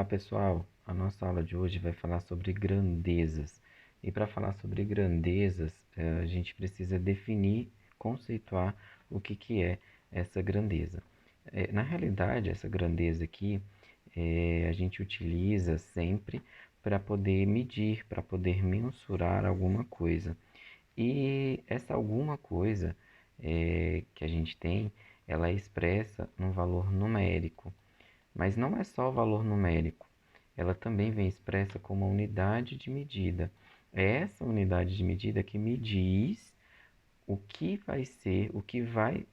pessoal, a nossa aula de hoje vai falar sobre grandezas. E para falar sobre grandezas, a gente precisa definir, conceituar o que é essa grandeza. Na realidade, essa grandeza aqui, a gente utiliza sempre para poder medir, para poder mensurar alguma coisa. E essa alguma coisa que a gente tem, ela é expressa num valor numérico. Mas não é só o valor numérico, ela também vem expressa como uma unidade de medida. É essa unidade de medida que me diz o que vai ser, o que vai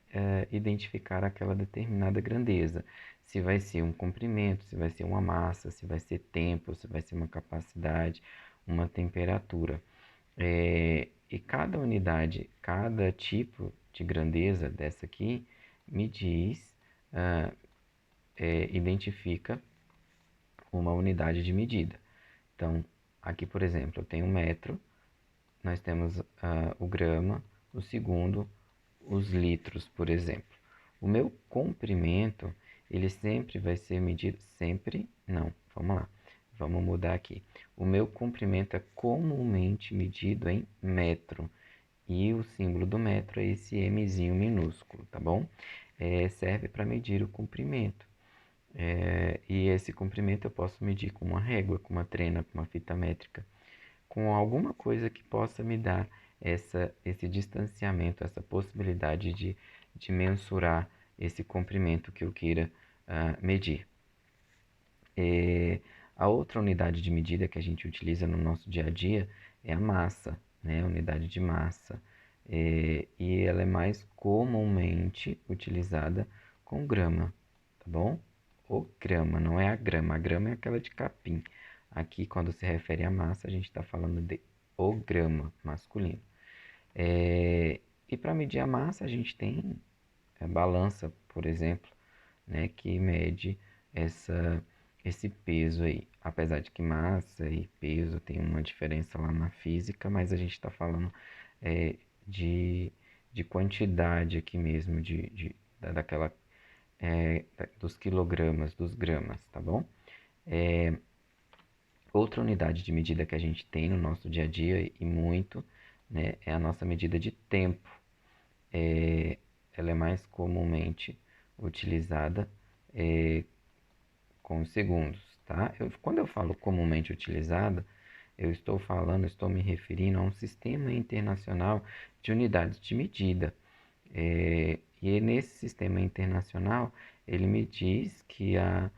identificar aquela determinada grandeza. Se vai ser um comprimento, se vai ser uma massa, se vai ser tempo, se vai ser uma capacidade, uma temperatura. E cada unidade, cada tipo de grandeza dessa aqui me diz, identifica uma unidade de medida. Então, aqui, por exemplo, eu tenho um metro, nós temos o grama, o segundo, os litros, por exemplo. O meu comprimento, ele sempre vai ser medido, sempre, não, vamos lá, vamos mudar aqui. O meu comprimento é comumente medido em metro, e o símbolo do metro é esse Mzinho minúsculo, tá bom? Serve para medir o comprimento. E esse comprimento eu posso medir com uma régua, com uma trena, com uma fita métrica, com alguma coisa que possa me dar esse distanciamento, essa possibilidade de mensurar esse comprimento que eu queira medir. A outra unidade de medida que a gente utiliza no nosso dia a dia é a massa, né? A unidade de massa. E ela é mais comumente utilizada com grama, tá bom? O grama, não é a grama é aquela de capim. Aqui, quando se refere à massa, a gente está falando de o grama masculino. E para medir a massa, a gente tem a balança, por exemplo, né, que mede esse peso aí. Apesar de que massa e peso tem uma diferença lá na física, mas a gente está falando de, de quantidade aqui mesmo, daquela dos quilogramas, dos gramas, tá bom? Outra unidade de medida que a gente tem no nosso dia a dia e muito, né, é a nossa medida de tempo. Ela é mais comumente utilizada com os segundos, tá? Quando eu falo comumente utilizada, eu estou me referindo a um sistema internacional de unidades de medida. E nesse sistema internacional, ele me diz que a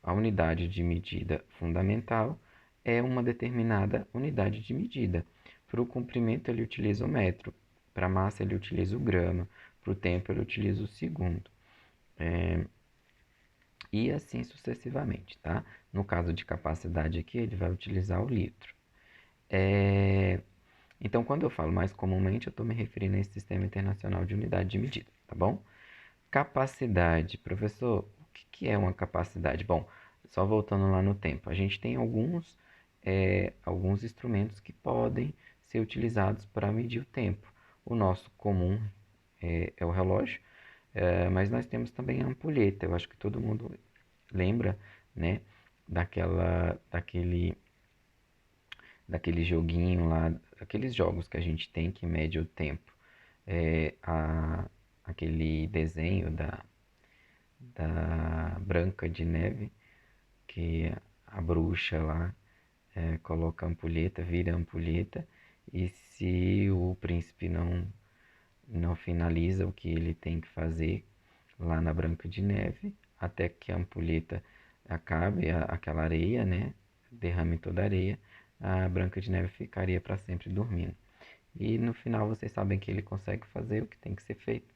unidade de medida fundamental é uma determinada unidade de medida. Para o comprimento, ele utiliza o metro, para a massa, ele utiliza o grama, para o tempo, ele utiliza o segundo. E assim sucessivamente, tá? No caso de capacidade aqui, ele vai utilizar o litro. Então, quando eu falo mais comumente, eu estou me referindo a esse sistema internacional de unidade de medida, tá bom? Capacidade. Professor, o que é uma capacidade? Bom, só voltando lá no tempo, a gente tem alguns instrumentos que podem ser utilizados para medir o tempo. O nosso comum é o relógio, mas nós temos também a ampulheta. Eu acho que todo mundo lembra, né, daquele joguinho lá, aqueles jogos que a gente tem que mede o tempo. Aquele desenho da Branca de Neve, que a bruxa lá coloca a ampulheta, vira a ampulheta, e se o príncipe não finaliza o que ele tem que fazer lá na Branca de Neve, até que a ampulheta acabe, aquela areia, né, derrame toda a areia, a Branca de Neve ficaria para sempre dormindo. E no final vocês sabem que ele consegue fazer o que tem que ser feito.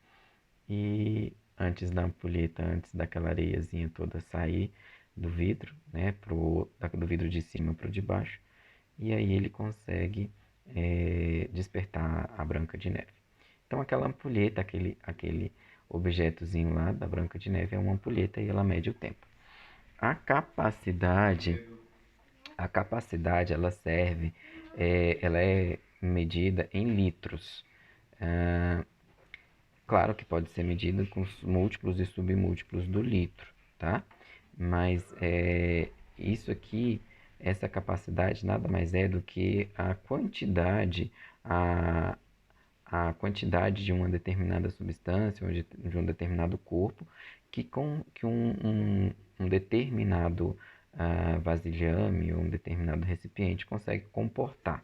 E antes da ampulheta, antes daquela areiazinha toda sair do vidro, né, do vidro de cima para o de baixo, e aí ele consegue despertar a Branca de Neve. Então aquela ampulheta, aquele objetozinho lá da Branca de Neve é uma ampulheta e ela mede o tempo. A capacidade ela serve, ela é medida em litros. Claro que pode ser medida com múltiplos e submúltiplos do litro, tá? Mas isso aqui, essa capacidade nada mais é do que a, a quantidade de uma determinada substância ou de um determinado corpo que um determinado vasilhame ou um determinado recipiente consegue comportar.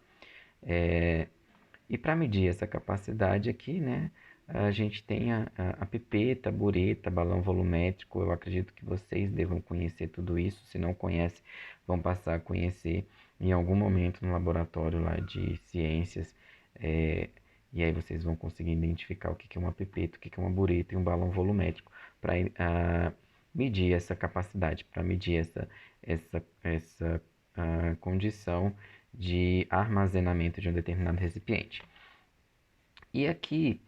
E para medir essa capacidade aqui, né, a gente tem a pipeta, a bureta, balão volumétrico. Eu acredito que vocês devam conhecer tudo isso. Se não conhecem, vão passar a conhecer em algum momento no laboratório lá de ciências. É, e aí vocês vão conseguir identificar o que é uma pipeta, o que é uma bureta e um balão volumétrico para medir essa capacidade, para medir essa condição de armazenamento de um determinado recipiente. E aqui,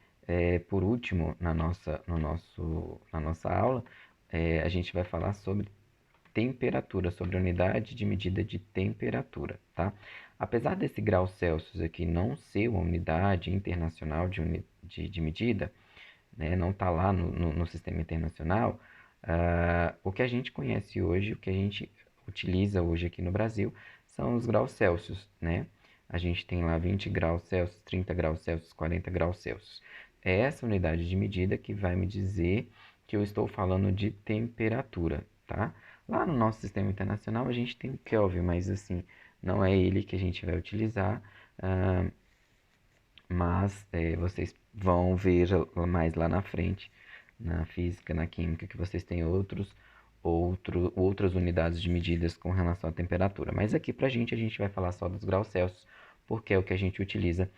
por último, na nossa aula, a gente vai falar sobre temperatura, sobre a unidade de medida de temperatura, tá? Apesar desse grau Celsius aqui não ser uma unidade internacional de medida, né, não está lá no sistema internacional, o que a gente conhece hoje, o que a gente utiliza hoje aqui no Brasil, são os graus Celsius, né? A gente tem lá 20 graus Celsius, 30 graus Celsius, 40 graus Celsius. É essa unidade de medida que vai me dizer que eu estou falando de temperatura, tá? Lá no nosso sistema internacional a gente tem o Kelvin, mas assim, não é ele que a gente vai utilizar. Mas vocês vão ver mais lá na frente, na física, na química, que vocês têm outras unidades de medidas com relação à temperatura. Mas aqui pra gente, a gente vai falar só dos graus Celsius, porque é o que a gente utiliza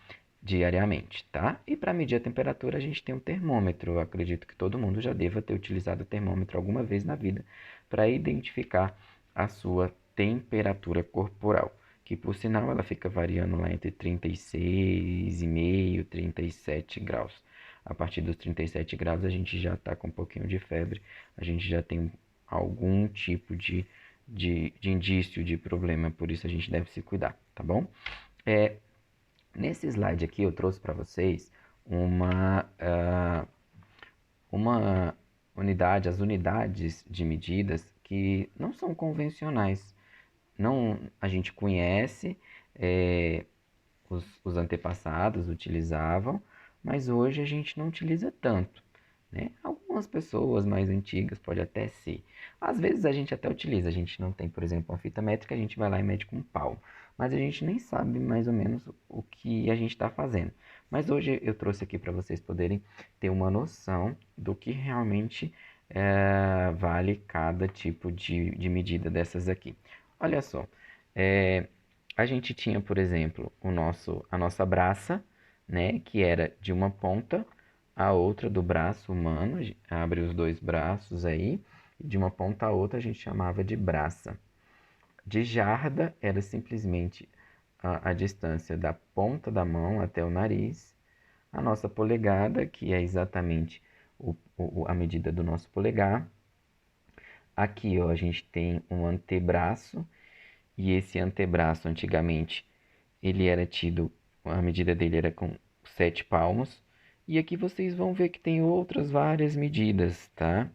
diariamente, tá? E para medir a temperatura, a gente tem um termômetro. Eu acredito que todo mundo já deva ter utilizado o termômetro alguma vez na vida para identificar a sua temperatura corporal, que por sinal ela fica variando lá entre 36,5 e 37 graus. A partir dos 37 graus a gente já está com um pouquinho de febre, a gente já tem algum tipo de indício de problema, por isso a gente deve se cuidar, tá bom? Nesse slide aqui eu trouxe para vocês uma unidade, as unidades de medidas que não são convencionais. Não, a gente conhece, os antepassados utilizavam, mas hoje a gente não utiliza tanto, né? Algumas pessoas mais antigas pode até ser. Às vezes a gente até utiliza, a gente não tem, por exemplo, uma fita métrica, a gente vai lá e mede com um palmo, mas a gente nem sabe mais ou menos o que a gente está fazendo. Mas hoje eu trouxe aqui para vocês poderem ter uma noção do que realmente vale cada tipo de medida dessas aqui. Olha só, é, a gente tinha, por exemplo, a nossa braça, né, que era de uma ponta a outra do braço humano, abre os dois braços aí, e de uma ponta a outra a gente chamava de braça. De jarda era simplesmente a distância da ponta da mão até o nariz. A nossa polegada, que é exatamente a medida do nosso polegar. Aqui, ó, a gente tem um antebraço, e esse antebraço antigamente ele era tido, a medida dele era com 7 palmos. E aqui vocês vão ver que tem outras várias medidas, tá?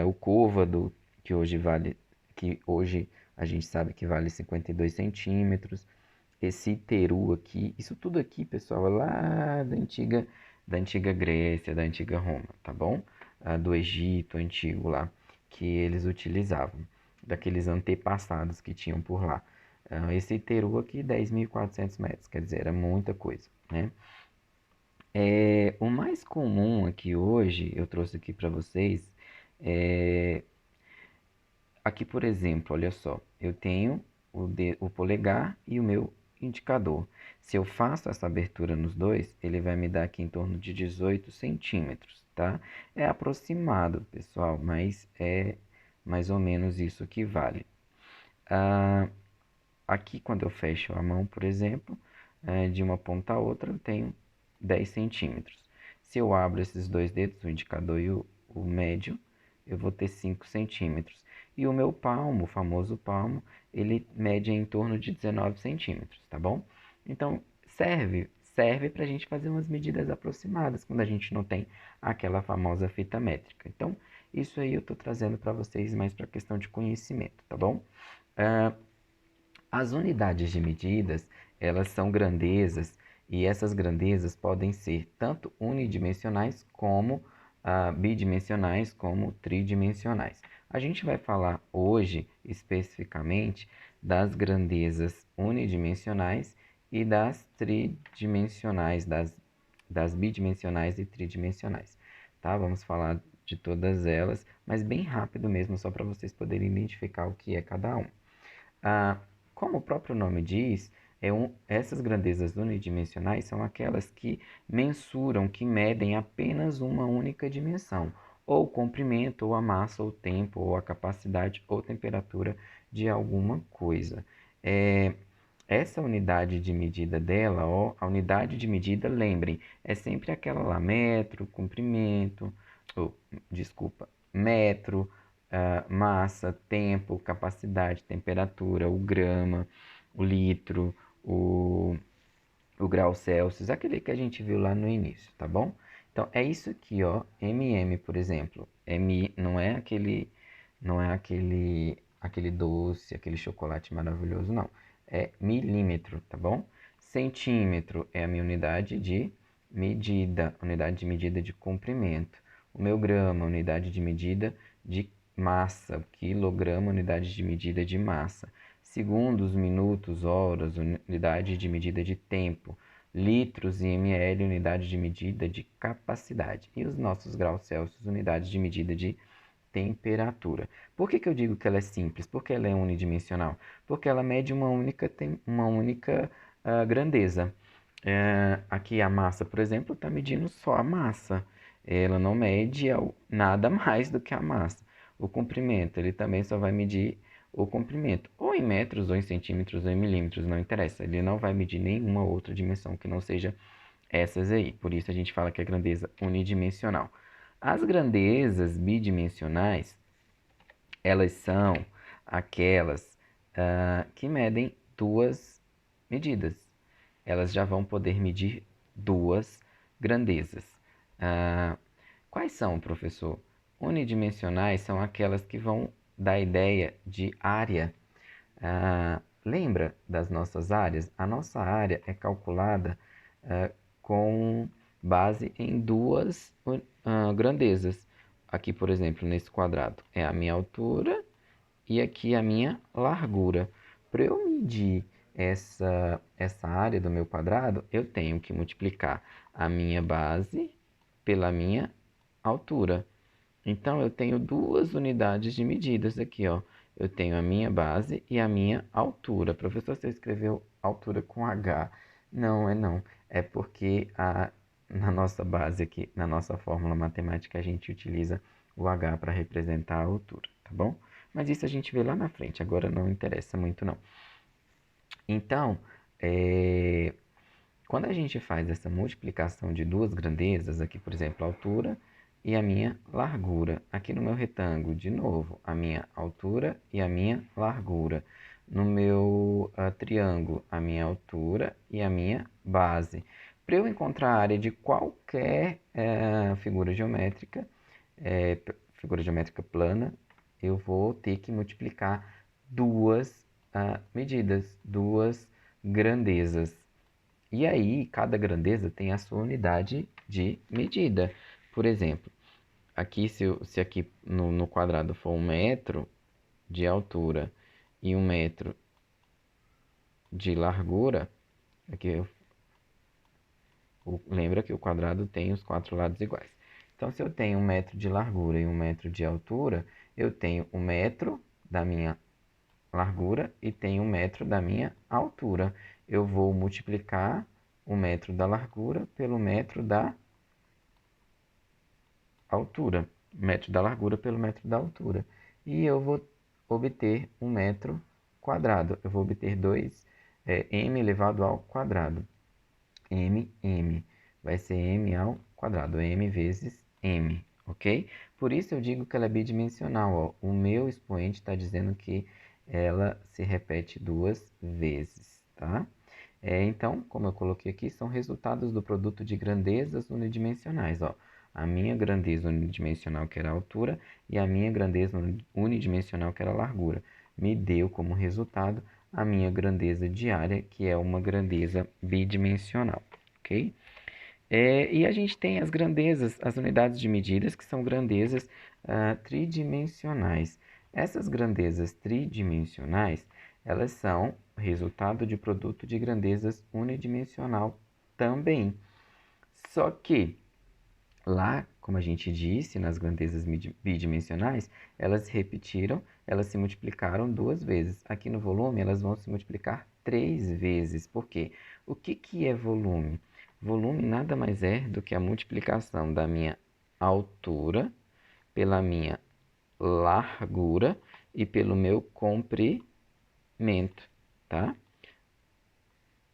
O côvado, que hoje a gente sabe que vale 52 centímetros. Esse teru aqui, isso tudo aqui, pessoal, é lá da antiga Grécia, da antiga Roma, tá bom? Do Egito antigo lá, que eles utilizavam, daqueles antepassados que tinham por lá. Esse teru aqui, 10.400 metros, quer dizer, era muita coisa, né? O mais comum aqui hoje, eu trouxe aqui para vocês, aqui por exemplo, olha só, eu tenho o polegar e o meu indicador. Se eu faço essa abertura nos dois, ele vai me dar aqui em torno de 18 centímetros, tá? É aproximado, pessoal, mas é mais ou menos isso que vale. Aqui, quando eu fecho a mão, por exemplo, de uma ponta a outra, eu tenho 10 centímetros. Se eu abro esses dois dedos, o indicador e o médio, eu vou ter 5 centímetros. E o meu palmo, o famoso palmo, ele mede em torno de 19 centímetros, tá bom? Então, serve para a gente fazer umas medidas aproximadas, quando a gente não tem aquela famosa fita métrica. Então, Isso aí eu estou trazendo para vocês mais para a questão de conhecimento, tá bom? As unidades de medidas, elas são grandezas e essas grandezas podem ser tanto unidimensionais como bidimensionais, como tridimensionais. A gente vai falar hoje especificamente das grandezas unidimensionais e das tridimensionais, das bidimensionais e tridimensionais, tá? Vamos falar de todas elas, mas bem rápido mesmo, só para vocês poderem identificar o que é cada um. Ah, como o próprio nome diz, essas grandezas unidimensionais são aquelas que mensuram, que medem apenas uma única dimensão, ou o comprimento, ou a massa, ou o tempo, ou a capacidade, ou temperatura de alguma coisa. Essa unidade de medida dela, ó, a unidade de medida, lembrem, é sempre aquela lá, metro, comprimento, desculpa, metro, massa, tempo, capacidade, temperatura, o grama, o litro, o grau Celsius, aquele que a gente viu lá no início, tá bom? Então, é isso aqui, ó, mm, por exemplo. Não é aquele doce, aquele chocolate maravilhoso, não. É milímetro, tá bom? Centímetro é a minha unidade de medida de comprimento. O meu grama, unidade de medida de massa. Quilograma, unidade de medida de massa. Segundos, minutos, horas, unidade de medida de tempo. Litros e ml, unidade de medida de capacidade. E os nossos graus Celsius, unidade de medida de temperatura. Por que eu digo que ela é simples? Porque ela é unidimensional? Porque ela mede uma única grandeza. Aqui a massa, por exemplo, está medindo só a massa. Ela não mede nada mais do que a massa. O comprimento, ele também só vai medir o comprimento, ou em metros, ou em centímetros, ou em milímetros, não interessa. Ele não vai medir nenhuma outra dimensão que não seja essas aí. Por isso a gente fala que é grandeza unidimensional. As grandezas bidimensionais, elas são aquelas que medem duas medidas. Elas já vão poder medir duas grandezas. Quais são, professor? Unidimensionais são aquelas que vão dar ideia de área. Lembra das nossas áreas? A nossa área é calculada com base em duas grandezas. Aqui, por exemplo, nesse quadrado é a minha altura e aqui a minha largura. Para eu medir essa área do meu quadrado, eu tenho que multiplicar a minha base pela minha altura. Então, eu tenho duas unidades de medidas aqui, ó. Eu tenho a minha base e a minha altura. Professor, você escreveu altura com H. Não, é não. É porque na nossa base aqui, na nossa fórmula matemática, a gente utiliza o H para representar a altura, tá bom? Mas isso a gente vê lá na frente, agora não interessa muito não. Então, quando a gente faz essa multiplicação de duas grandezas, aqui por exemplo a altura e a minha largura, aqui no meu retângulo, de novo, a minha altura e a minha largura. No meu triângulo, a minha altura e a minha base. Para eu encontrar a área de qualquer figura geométrica plana, eu vou ter que multiplicar duas medidas, duas grandezas. E aí, cada grandeza tem a sua unidade de medida. Por exemplo, aqui se aqui no quadrado for 1 metro de altura e 1 metro de largura, lembra que o quadrado tem os quatro lados iguais. Então, se eu tenho 1 metro de largura e 1 metro de altura, eu tenho 1 metro da minha largura e tenho 1 metro da minha altura. Eu vou multiplicar o metro da largura pelo metro da altura. Metro da largura pelo metro da altura. E eu vou obter 1 metro quadrado. Eu vou obter m elevado ao quadrado. m vai ser m ao quadrado, m vezes m, ok? Por isso eu digo que ela é bidimensional, ó. O meu expoente está dizendo que ela se repete duas vezes, tá? Então, como eu coloquei aqui, são resultados do produto de grandezas unidimensionais, ó. a minha grandeza unidimensional, que era a altura, e a minha grandeza unidimensional, que era a largura. Me deu como resultado a minha grandeza diária, que é uma grandeza bidimensional, ok? E a gente tem as grandezas, as unidades de medidas, que são grandezas tridimensionais. Essas grandezas tridimensionais, elas são resultado de produto de grandezas unidimensional também. Só que lá, como a gente disse, nas grandezas bidimensionais, elas se repetiram, elas se multiplicaram 2 vezes. Aqui no volume, elas vão se multiplicar 3 vezes. Por quê? O que é volume? Volume nada mais é do que a multiplicação da minha altura pela minha largura e pelo meu comprimento, tá?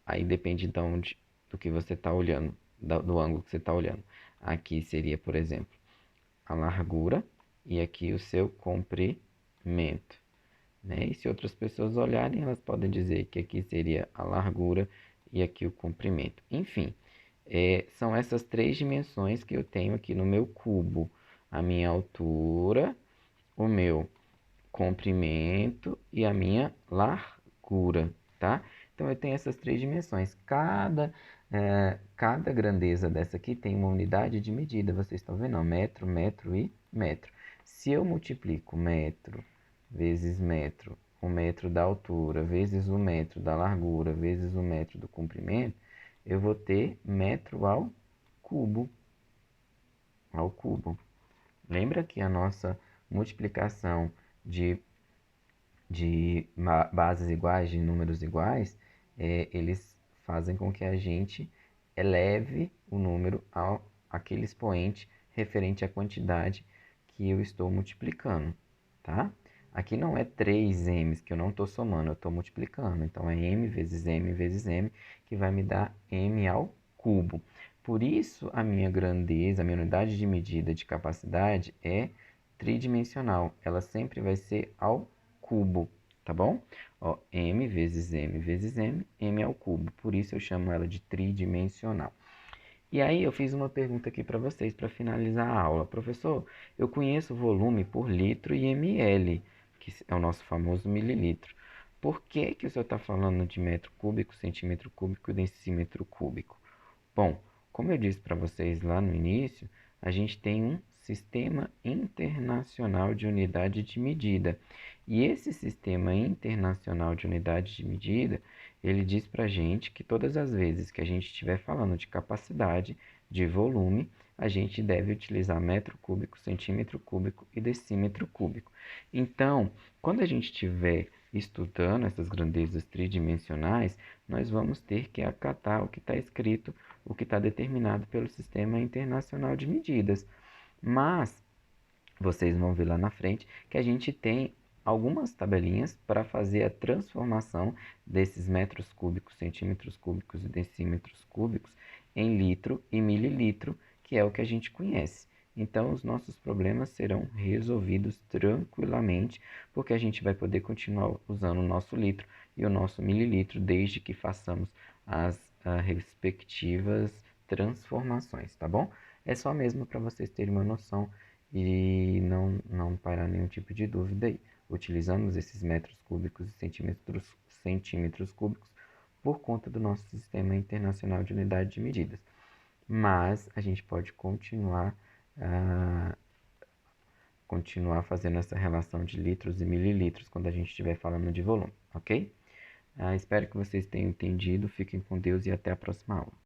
Aí depende do que você está olhando, do ângulo que você está olhando. Aqui seria, por exemplo, a largura e aqui o seu comprimento, né? E se outras pessoas olharem, elas podem dizer que aqui seria a largura e aqui o comprimento. Enfim, são essas 3 dimensões que eu tenho aqui no meu cubo. A minha altura, o meu comprimento e a minha largura, tá? Então, eu tenho essas 3 dimensões. Cada grandeza dessa aqui tem uma unidade de medida. Vocês estão vendo? Ó, metro, metro e metro. Se eu multiplico metro vezes metro, o metro da altura, vezes o metro da largura, vezes o metro do comprimento, eu vou ter metro ao cubo. Lembra que a nossa multiplicação de bases iguais, de números iguais, eles fazem com que a gente eleve o número àquele expoente referente à quantidade que eu estou multiplicando, tá? Aqui não é 3m's que eu não estou somando, eu estou multiplicando. Então, é m vezes m vezes m, que vai me dar m ao cubo. Por isso, a minha grandeza, a minha unidade de medida de capacidade é tridimensional. Ela sempre vai ser ao cubo, tá bom? Ó, m vezes m vezes m, m ao cubo. Por isso eu chamo ela de tridimensional. E aí eu fiz uma pergunta aqui para vocês para finalizar a aula. Professor, eu conheço volume por litro e ml, que é o nosso famoso mililitro. Por que que o senhor está falando de metro cúbico, centímetro cúbico e decímetro cúbico? Bom, como eu disse para vocês lá no início, a gente tem um sistema internacional de unidade de medida. E esse sistema internacional de unidade de medida, ele diz para a gente que todas as vezes que a gente estiver falando de capacidade, de volume, a gente deve utilizar metro cúbico, centímetro cúbico e decímetro cúbico. Então, quando a gente estiver estudando essas grandezas tridimensionais, nós vamos ter que acatar o que está escrito, o que está determinado pelo Sistema Internacional de Medidas. Mas vocês vão ver lá na frente que a gente tem algumas tabelinhas para fazer a transformação desses metros cúbicos, centímetros cúbicos e decímetros cúbicos em litro e mililitro, que é o que a gente conhece. Então, os nossos problemas serão resolvidos tranquilamente, porque a gente vai poder continuar usando o nosso litro e o nosso mililitro, desde que façamos as respectivas transformações, tá bom? É só mesmo para vocês terem uma noção e não parar nenhum tipo de dúvida aí. Utilizamos esses metros cúbicos e centímetros cúbicos por conta do nosso Sistema Internacional de Unidade de Medidas. Mas a gente pode continuar fazendo essa relação de litros e mililitros quando a gente estiver falando de volume, ok? Espero que vocês tenham entendido. Fiquem com Deus e até a próxima aula.